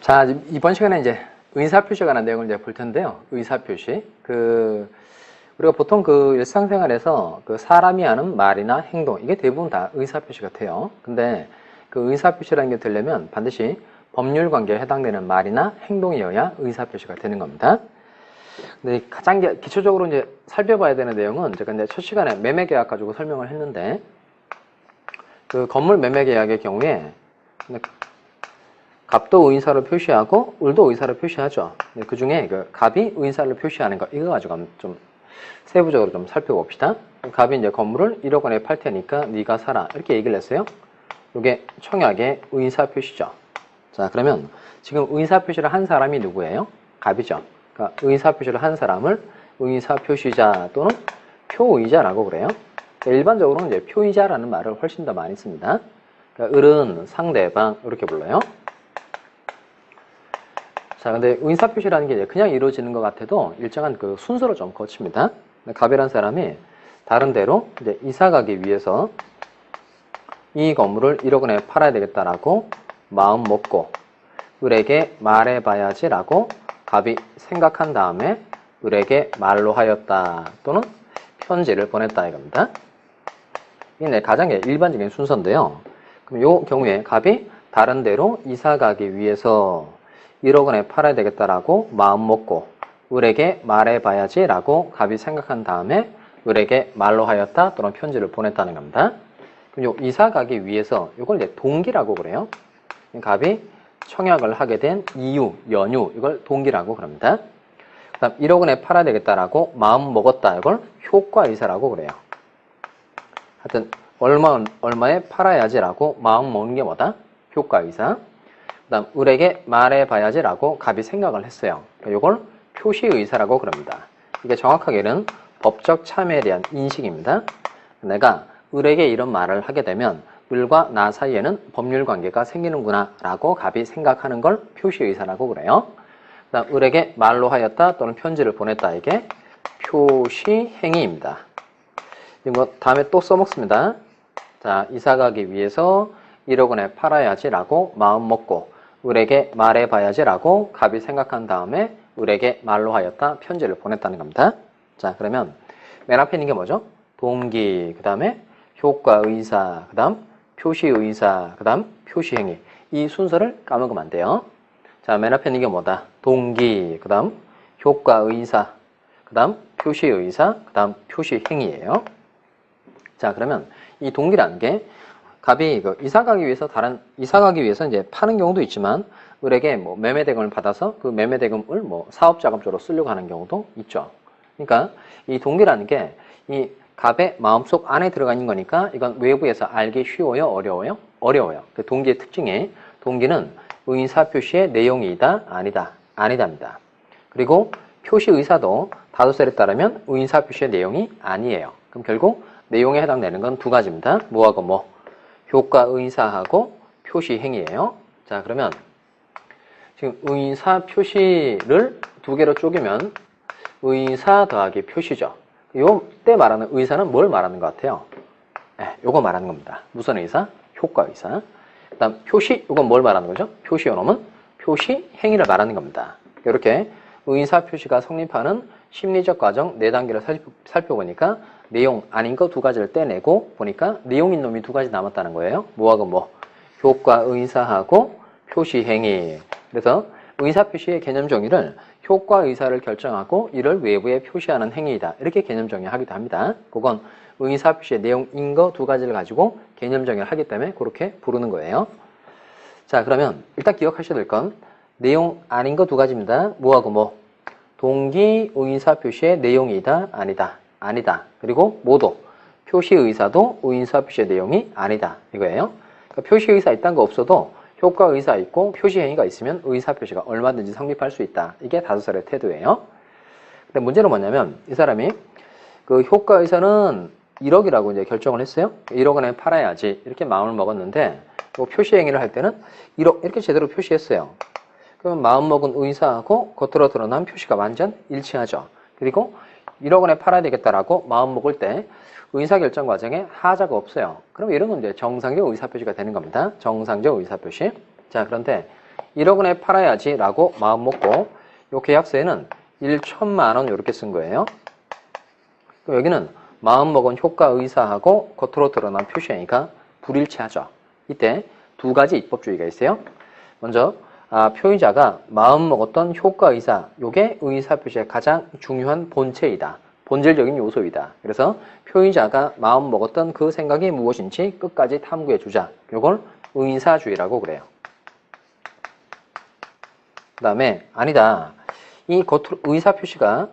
자, 이번 시간에 이제 의사표시에 관한 내용을 이제 볼 텐데요. 의사표시. 우리가 보통 일상생활에서 사람이 하는 말이나 행동, 이게 대부분 다 의사표시 같아요. 근데 그 의사표시라는 게 되려면 반드시 법률 관계에 해당되는 말이나 행동이어야 의사표시가 되는 겁니다. 근데 가장 기초적으로 이제 살펴봐야 되는 내용은 제가 이제 첫 시간에 매매계약 가지고 설명을 했는데, 건물 매매계약의 경우에 갑도 의사로 표시하고 을도 의사로 표시하죠. 그 중에 갑이 의사를 표시하는 거, 이거 가지고 좀 세부적으로 좀 살펴봅시다. 갑이 이제 건물을 1억 원에 팔 테니까 네가 사라, 이렇게 얘기를 했어요. 이게 청약의 의사 표시죠. 자, 그러면 지금 의사 표시를 한 사람이 누구예요? 갑이죠. 그러니까 의사 표시를 한 사람을 의사 표시자 또는 표의자라고 그래요. 일반적으로는 이제 표의자라는 말을 훨씬 더 많이 씁니다. 그러니까 을은 상대방, 이렇게 불러요. 자, 근데 의사표시라는 게 이제 그냥 이루어지는 것 같아도 일정한 순서를 좀 거칩니다. 갑이라는 사람이 다른 데로 이제 이사 가기 위해서 이 건물을 1억 원에 팔아야 되겠다라고 마음 먹고 을에게 말해봐야지라고 갑이 생각한 다음에 을에게 말로 하였다 또는 편지를 보냈다 이겁니다. 이게 가장 일반적인 순서인데요. 그럼 이 경우에 갑이 다른 데로 이사 가기 위해서 1억 원에 팔아야 되겠다라고 마음 먹고 을에게 말해봐야지 라고 갑이 생각한 다음에 을에게 말로 하였다 또는 편지를 보냈다는 겁니다. 그럼 요 이사 가기 위해서 이걸 이제 동기라고 그래요. 갑이 청약을 하게 된 이유, 연유, 이걸 동기라고 그럽니다. 그 다음 1억 원에 팔아야 되겠다라고 마음 먹었다, 이걸 효과의사라고 그래요. 하여튼 얼마에 팔아야지라고 마음 먹는 게 뭐다? 효과의사. 그 다음 을에게 말해봐야지라고 갑이 생각을 했어요. 이걸 표시의사라고 그럽니다. 이게 정확하게는 법적 참여에 대한 인식입니다. 내가 을에게 이런 말을 하게 되면 을과 나 사이에는 법률 관계가 생기는구나 라고 갑이 생각하는 걸 표시의사라고 그래요. 그 다음 을에게 말로 하였다 또는 편지를 보냈다, 이게 표시행위입니다. 이거 다음에 또 써먹습니다. 자, 이사 가기 위해서 1억 원에 팔아야지 라고 마음 먹고 을에게 말해봐야지 라고 갑이 생각한 다음에 을에게 말로 하였다 편지를 보냈다는 겁니다. 자, 그러면 맨 앞에 있는 게 뭐죠? 동기, 그 다음에 효과의사, 그 다음 표시의사, 그 다음 표시행위. 이 순서를 까먹으면 안 돼요. 자, 맨 앞에 있는 게 뭐다? 동기, 그 다음 효과의사, 그 다음 표시의사, 그 다음 표시행위예요. 자, 그러면 이 동기라는 게 갑이 이사 가기 위해서 이제 파는 경우도 있지만 을에게 매매 대금을 받아서 그 매매 대금을 사업 자금으로 쓰려고 하는 경우도 있죠. 그러니까 이 동기라는 게 이 갑의 마음속 안에 들어가 있는 거니까 이건 외부에서 알기 쉬워요, 어려워요? 어려워요. 그 동기의 특징이 동기는 의사 표시의 내용이다, 아니다, 아니다입니다. 그리고 표시 의사도 다도설에 따르면 의사 표시의 내용이 아니에요. 그럼 결국 내용에 해당되는 건 두 가지입니다. 뭐하고 뭐? 효과의사하고 표시행위예요. 자, 그러면 지금 의사 표시를 두 개로 쪼개면 의사 더하기 표시죠. 요때 말하는 의사는 뭘 말하는 것 같아요? 네, 요거 말하는 겁니다. 무슨 의사? 효과의사. 그 다음 표시, 요건 뭘 말하는 거죠? 표시 요놈은 표시행위를 말하는 겁니다. 이렇게 의사 표시가 성립하는 심리적 과정 4단계를 살펴보니까 내용 아닌 거 두 가지를 떼내고 보니까 내용인 놈이 두 가지 남았다는 거예요. 뭐하고 뭐? 효과의사하고 표시행위. 그래서 의사표시의 개념 정의를 효과의사를 결정하고 이를 외부에 표시하는 행위이다, 이렇게 개념 정의하기도 합니다. 그건 의사표시의 내용인 거 두 가지를 가지고 개념 정의를 하기 때문에 그렇게 부르는 거예요. 자, 그러면 일단 기억하셔야 될 건 내용 아닌 거 두 가지입니다. 뭐하고 뭐? 동기 의사표시의 내용이다, 아니다, 아니다. 그리고 뭐도? 표시의사도 의사표시의 내용이 아니다, 이거예요. 그러니까 표시의사 있다는 거 없어도 효과의사 있고 표시행위가 있으면 의사표시가 얼마든지 성립할 수 있다. 이게 다도설의 태도예요. 근데 문제는 뭐냐면 이 사람이 효과의사는 1억이라고 이제 결정을 했어요. 1억 원에 팔아야지 이렇게 마음을 먹었는데 표시행위를 할 때는 1억 이렇게 제대로 표시했어요. 그러면 마음먹은 의사하고 겉으로 드러난 표시가 완전 일치하죠. 그리고 1억 원에 팔아야 되겠다라고 마음먹을 때 의사결정 과정에 하자가 없어요. 그럼 이런 건 이제 정상적 의사표시가 되는 겁니다. 정상적 의사표시. 자, 그런데 1억 원에 팔아야지 라고 마음먹고 요 계약서에는 1천만 원 이렇게 쓴 거예요. 그럼 여기는 마음먹은 효과 의사하고 겉으로 드러난 표시행위가 불일치하죠. 이때 두 가지 입법주의가 있어요. 먼저 표의자가 마음먹었던 효과 의사, 요게 의사표시의 가장 중요한 본체이다. 본질적인 요소이다. 그래서 표의자가 마음먹었던 그 생각이 무엇인지 끝까지 탐구해주자. 요걸 의사주의라고 그래요. 그 다음에 아니다. 이 겉으로 의사표시가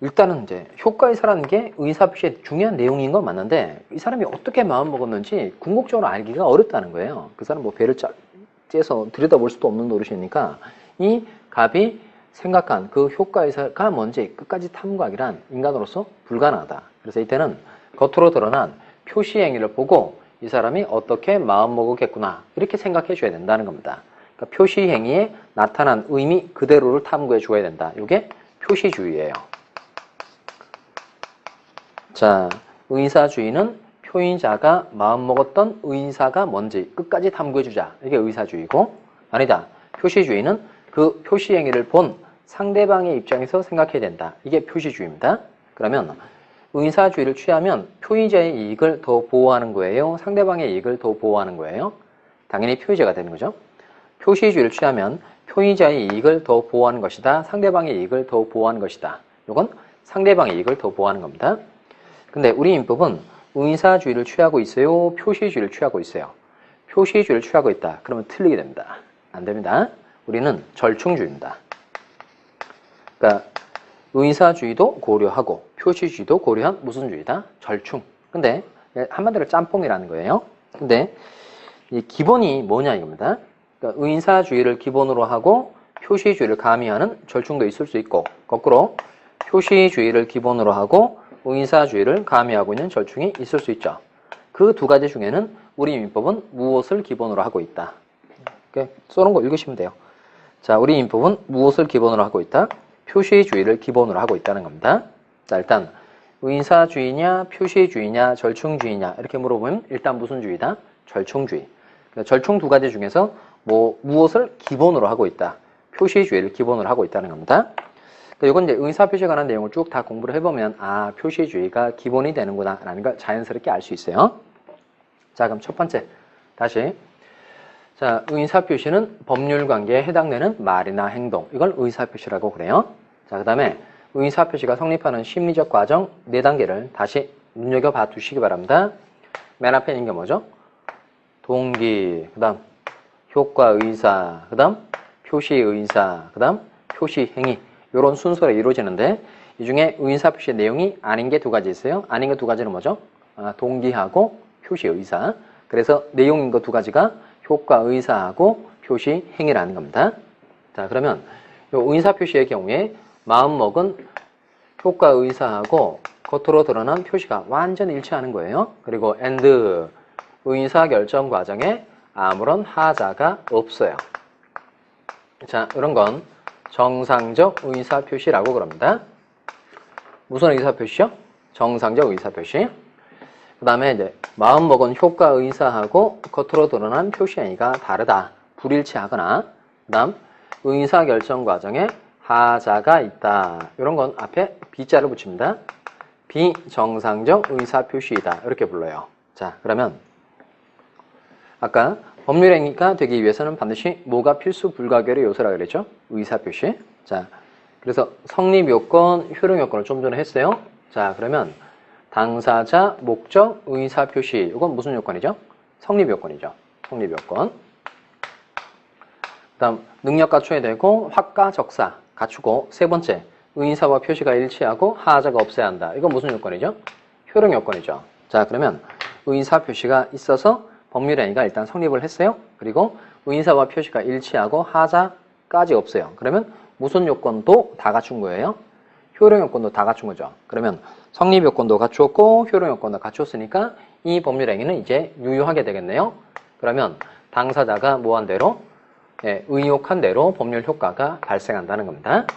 일단은 이제 효과의사라는 게 의사표시의 중요한 내용인 건 맞는데 이 사람이 어떻게 마음먹었는지 궁극적으로 알기가 어렵다는 거예요. 그 사람 뭐 배를 째서 들여다볼 수도 없는 노릇이니까 이 갑이 생각한 그 효과의사가 뭔지 끝까지 탐구하기란 인간으로서 불가능하다. 그래서 이때는 겉으로 드러난 표시행위를 보고 이 사람이 어떻게 마음먹었겠구나 이렇게 생각해 줘야 된다는 겁니다. 그러니까 표시행위에 나타난 의미 그대로를 탐구해 줘야 된다. 이게 표시주의예요. 자, 의사주의는 표의자가 마음먹었던 의사가 뭔지 끝까지 탐구해주자. 이게 의사주의고 아니다. 표시주의는 그 표시행위를 본 상대방의 입장에서 생각해야 된다. 이게 표시주의입니다. 그러면 의사주의를 취하면 표의자의 이익을 더 보호하는 거예요? 상대방의 이익을 더 보호하는 거예요? 당연히 표의자가 되는 거죠. 표시주의를 취하면 표의자의 이익을 더 보호하는 것이다. 상대방의 이익을 더 보호하는 것이다. 이건 상대방의 이익을 더 보호하는 겁니다. 근데 우리 민법은 의사주의를 취하고 있어요? 표시주의를 취하고 있어요? 표시주의를 취하고 있다. 그러면 틀리게 됩니다. 안 됩니다. 우리는 절충주의입니다. 그러니까 의사주의도 고려하고 표시주의도 고려한 무슨 주의다? 절충. 근데 한마디로 짬뽕이라는 거예요. 근데 이 기본이 뭐냐 이겁니다. 그러니까 의사주의를 기본으로 하고 표시주의를 가미하는 절충도 있을 수 있고 거꾸로 표시주의를 기본으로 하고 의사주의를 가미하고 있는 절충이 있을 수 있죠. 그 두 가지 중에는 우리 민법은 무엇을 기본으로 하고 있다. 이렇게 써놓은 거 읽으시면 돼요. 자, 우리 민법은 무엇을 기본으로 하고 있다? 표시주의를 기본으로 하고 있다는 겁니다. 자, 일단 의사주의냐, 표시주의냐, 절충주의냐 이렇게 물어보면 일단 무슨 주의다? 절충주의. 절충 두 가지 중에서 무엇을 기본으로 하고 있다? 표시주의를 기본으로 하고 있다는 겁니다. 이건 이제 의사표시에 관한 내용을 쭉 다 공부를 해보면 표시주의가 기본이 되는구나 라는 걸 자연스럽게 알 수 있어요. 자, 그럼 첫 번째 다시 자, 의사표시는 법률관계에 해당되는 말이나 행동 이걸 의사표시라고 그래요. 자, 그 다음에 의사표시가 성립하는 심리적 과정 4단계를 다시 눈여겨봐 두시기 바랍니다. 맨 앞에 있는 게 뭐죠? 동기, 그 다음 효과의사, 그 다음 표시의사, 그 다음 표시행위 이런 순서로 이루어지는데 이 중에 의사표시의 내용이 아닌 게 두 가지 있어요. 아닌 게 두 가지는 뭐죠? 동기하고 표시의사. 그래서 내용인 거 두 가지가 효과의사하고 표시행위라는 겁니다. 자, 그러면 이 의사표시의 경우에 마음먹은 효과의사하고 겉으로 드러난 표시가 완전히 일치하는 거예요. 그리고 and 의사결정 과정에 아무런 하자가 없어요. 자, 이런 건 정상적 의사표시라고 그럽니다. 무슨 의사표시요? 정상적 의사표시. 그 다음에 이제 마음먹은 효과의사하고 겉으로 드러난 표시행위가 다르다. 불일치하거나 그 다음 의사결정 과정에 하자가 있다. 이런 건 앞에 B자를 붙입니다. 비정상적 의사표시이다. 이렇게 불러요. 자, 그러면 아까 법률행위가 되기 위해서는 반드시 뭐가 필수 불가결의 요소라 그랬죠? 의사표시. 자, 그래서 성립요건, 효력요건을 좀 전에 했어요. 자, 그러면 당사자, 목적, 의사표시. 이건 무슨 요건이죠? 성립요건이죠. 성립요건. 그 다음 능력 갖춰야 되고 확가, 적사 갖추고 세 번째 의사와 표시가 일치하고 하자가 없어야 한다. 이건 무슨 요건이죠? 효력요건이죠. 자, 그러면 의사표시가 있어서 법률행위가 일단 성립을 했어요. 그리고 의사와 표시가 일치하고 하자까지 없어요. 그러면 무슨 요건도 다 갖춘 거예요? 효력 요건도 다 갖춘 거죠. 그러면 성립 요건도 갖추었고 효력 요건도 갖추었으니까 이 법률행위는 이제 유효하게 되겠네요. 그러면 당사자가 뭐한 대로? 의혹한 대로 법률 효과가 발생한다는 겁니다.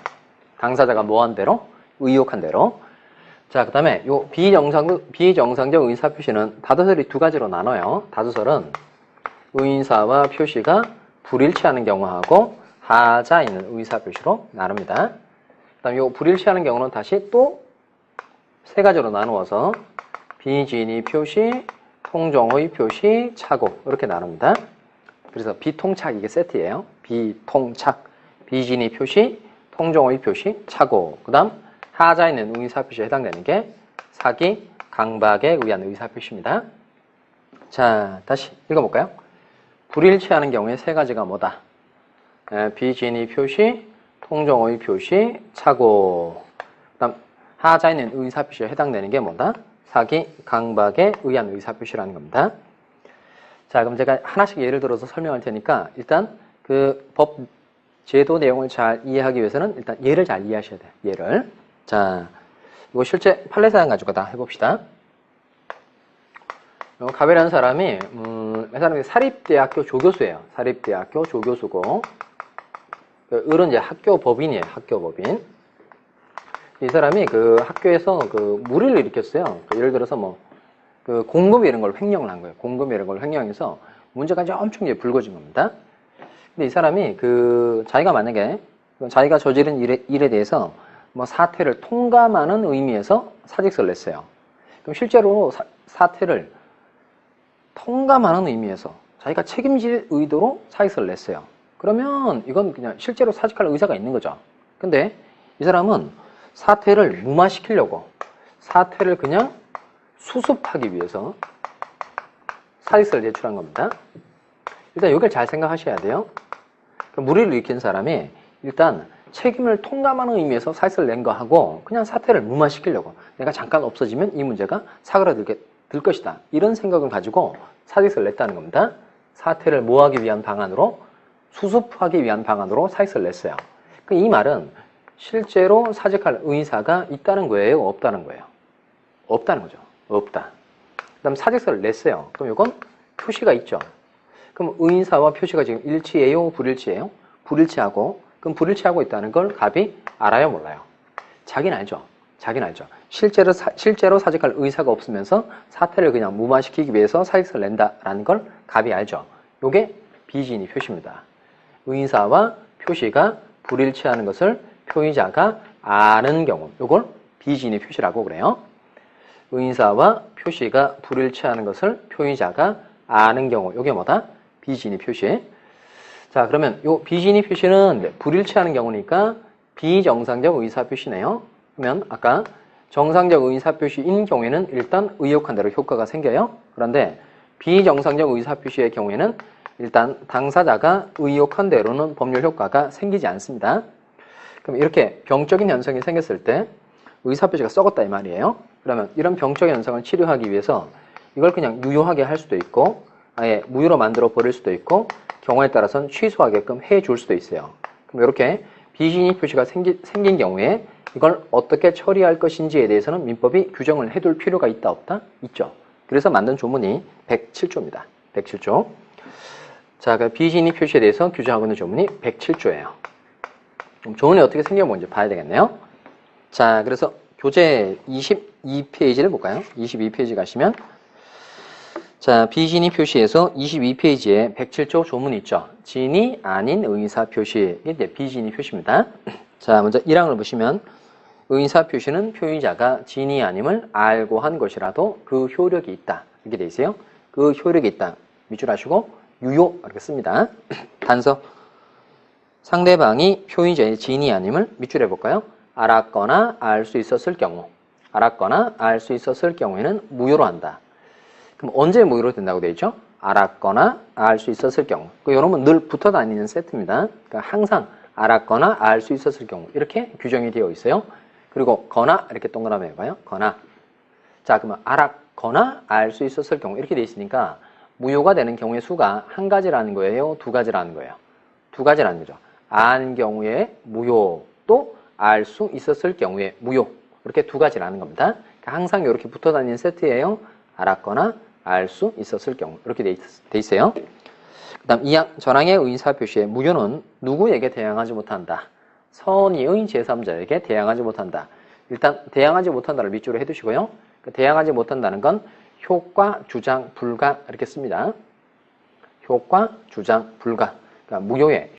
당사자가 뭐한 대로? 의혹한 대로. 자, 그 다음에 요 비정상적 의사표시는 다도설이 두 가지로 나눠요. 다도설은 의사와 표시가 불일치하는 경우하고 하자 있는 의사표시로 나눕니다. 그 다음 요 불일치하는 경우는 다시 또 세 가지로 나누어서 비진의 표시, 통정의 표시, 착오 이렇게 나눕니다. 그래서 비통착 이게 세트예요. 비통착, 비진의 표시, 통정의 표시, 착오. 그 다음 하자 있는 의사표시에 해당되는 게 사기, 강박에 의한 의사표시입니다. 자, 다시 읽어볼까요? 불일치하는 경우에 세 가지가 뭐다? 비진의 표시, 통정의 표시, 착오. 그 다음 하자 있는 의사표시에 해당되는 게 뭐다? 사기, 강박에 의한 의사표시라는 겁니다. 자, 그럼 제가 하나씩 예를 들어서 설명할 테니까 일단 그 법 제도 내용을 잘 이해하기 위해서는 일단 예를 잘 이해하셔야 돼요. 예를. 자, 이거 실제 판례 사항 가지고 다 해봅시다. 가베라는 사람이 이 사람이 사립대학교 조교수예요. 사립대학교 조교수고 을은 이제 학교 법인이에요. 학교 법인. 이 사람이 그 학교에서 그 무리를 일으켰어요. 예를 들어서 뭐 그 공금 이런 걸 횡령을 한 거예요. 공금 이런 걸 횡령해서 문제가 이제 엄청 불거진 겁니다. 근데 이 사람이 그 자기가 만약에 자기가 저지른 일에 대해서 뭐 사퇴를 통감하는 의미에서 사직서를 냈어요. 그럼 실제로 사퇴를 통감하는 의미에서 자기가 책임질 의도로 사직서를 냈어요. 그러면 이건 그냥 실제로 사직할 의사가 있는 거죠. 근데 이 사람은 사퇴를 무마시키려고 사퇴를 그냥 수습하기 위해서 사직서를 제출한 겁니다. 일단 여기를 잘 생각하셔야 돼요. 무리를 일으킨 사람이 일단 책임을 통감하는 의미에서 사직서를 낸 거하고 그냥 사퇴를 무마시키려고 내가 잠깐 없어지면 이 문제가 사그라들 것이다. 이런 생각을 가지고 사직서를 냈다는 겁니다. 사퇴를 뭐하기 위한 방안으로 수습하기 위한 방안으로 사직서를 냈어요. 이 말은 실제로 사직할 의사가 있다는 거예요? 없다는 거예요? 없다는 거죠. 없다. 그 다음 사직서를 냈어요. 그럼 이건 표시가 있죠. 그럼 의사와 표시가 지금 일치해요? 불일치해요? 불일치하고 그럼 불일치하고 있다는 걸 갑이 알아요? 몰라요? 자기는 알죠. 자기는 알죠. 실제로 사직할 의사가 없으면서 사퇴를 그냥 무마시키기 위해서 사직서를 낸다라는 걸 갑이 알죠. 요게 비진의 표시입니다. 의사와 표시가 불일치하는 것을 표의자가 아는 경우 요걸 비진의 표시라고 그래요. 의사와 표시가 불일치하는 것을 표의자가 아는 경우 요게 뭐다? 비진의 표시. 자, 그러면 요 비진의 표시는 불일치하는 경우니까 비정상적 의사 표시네요. 그러면 아까 정상적 의사 표시인 경우에는 일단 의혹한 대로 효과가 생겨요. 그런데 비정상적 의사 표시의 경우에는 일단 당사자가 의혹한 대로는 법률 효과가 생기지 않습니다. 그럼 이렇게 병적인 현상이 생겼을 때 의사 표시가 썩었다 이 말이에요. 그러면 이런 병적 현상을 치료하기 위해서 이걸 그냥 유효하게 할 수도 있고 아예 무효로 만들어 버릴 수도 있고 경우에 따라서는 취소하게끔 해줄 수도 있어요. 그럼 이렇게 비진의 표시가 생긴 경우에 이걸 어떻게 처리할 것인지에 대해서는 민법이 규정을 해둘 필요가 있다 없다? 있죠. 그래서 만든 조문이 107조입니다. 107조. 자, 그 비진의 표시에 대해서 규정하고 있는 조문이 107조예요. 그럼 조문이 어떻게 생겨본지 봐야 되겠네요. 자, 그래서 교재 22페이지를 볼까요? 22페이지 가시면 자, 비진의 표시에서 22페이지에 107조 조문이 있죠. 진이 아닌 의사 표시. 이게 비진의 표시입니다. 자, 먼저 1항을 보시면 의사 표시는 표의자가 진이 아님을 알고 한 것이라도 그 효력이 있다. 이렇게 돼 있어요. 그 효력이 있다. 밑줄 하시고 유효 이렇게 씁니다. 단서 상대방이 표의자의 진이 아님을 밑줄해 볼까요? 알았거나 알 수 있었을 경우 알았거나 알 수 있었을 경우에는 무효로 한다. 그럼 언제 무효로 된다고 되어 있죠? 알았거나 알 수 있었을 경우. 이놈은 늘 붙어 다니는 세트입니다. 그러니까 항상 알았거나 알 수 있었을 경우 이렇게 규정이 되어 있어요. 그리고 거나 이렇게 동그라미 해봐요. 거나. 자, 그러면 알았거나 알 수 있었을 경우 이렇게 되어 있으니까 무효가 되는 경우의 수가 한 가지라는 거예요? 두 가지라는 거예요? 두 가지라는 거죠. 안 경우에 무효 또 알 수 있었을 경우에 무효 이렇게 두 가지라는 겁니다. 그러니까 항상 이렇게 붙어 다니는 세트예요. 알았거나 알 수 있었을 경우 이렇게 돼 있어요. 그 다음 2항 전항의 의사 표시의 무효는 누구에게 대항하지 못한다. 선의의 제3자에게 대항하지 못한다. 일단 대항하지 못한다를 밑줄에 해두시고요. 대항하지 못한다는 건 효과, 주장, 불가 이렇게 씁니다. 효과, 주장, 불가. 그러니까 무효에